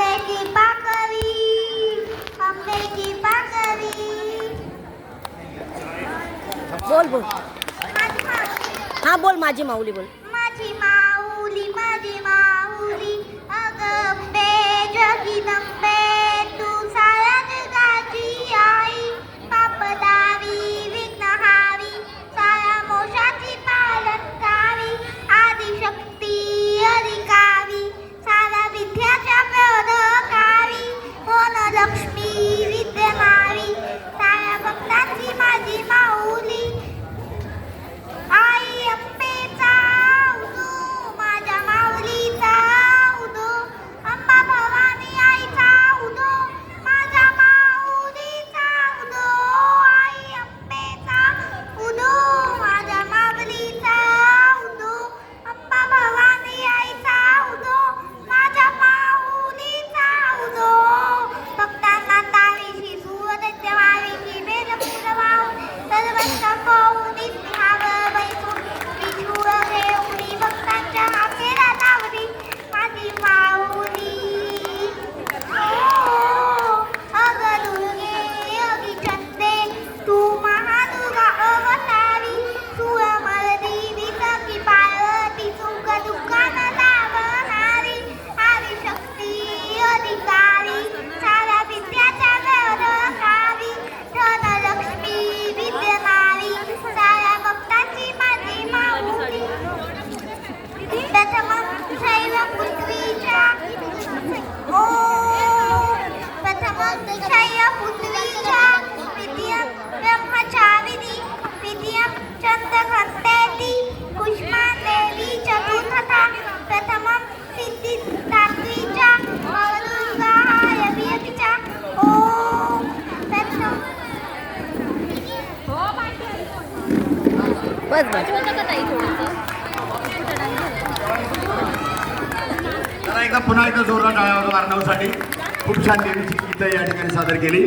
आंब्याची पाकळी, आंब्याची पाकळी. बोल बोल. माझी माऊली, हा बोल माझी माऊली बोल. माझी माऊली, माझी माऊली, अगं अंबे जगदंबे, तू साऱ्या जगाची आई. पापदारी विघ्नहारी, साऱ्या मोक्षाची पालनकारी. आदिशक्ती अधिकारी, साऱ्या विद्याच्या प्रौढकारी. लक्ष्मी विद्यनारी, साऱ्या भक्तांची माझी माऊली. आई अंबेचा उदो, माझ्या माऊलीचा उदो. अंबा भवानी आईचा उदो, माझ्या माऊलीचा उदो. आई अंबेचा उदो, माझ्या माऊलीचा उदो. अंबा भवानी आईचा उदो, माझ्या माऊलीचा उदो. भक्तांना तारीशी सुवदत्य वारीची वेद पुरवाव, सर्वस्व पाहून निस्तिहावर बैसून विठूळ घेऊनी भक्तांच्या हाकेला लावली माझी माऊली. अगं दुर्गे अगिचंदे, तू महादुर्गा अवतारी. सुरमर्दी विसकी पार्वती, सुख दुःखान लावणारी. आदिशक्ती अधिकारी, साऱ्या विद्याच्या वेदकारी. धनलक्ष्मी विद्यनारी, साऱ्या भक्तांची माझी माऊली. प्रथम शैव पृथ्वीच्या प्रथम शैव पृथ्वीच्या द्वितीयं ब्रह्मचारिणी, तृतीयं चंद्रघंटेति, कुष्मांडेवी चतुर्थता. प्रथमं सिद्धिदात्रीच्या नवदुर्गाय वियतीच्या. ओम प्रथम बस बस. जरा एकदा पुन्हा एकदा जोरदार टाळ्या वाजवा अर्णवसाठी. खूप छान देवीची गीतं या ठिकाणी सादर केली.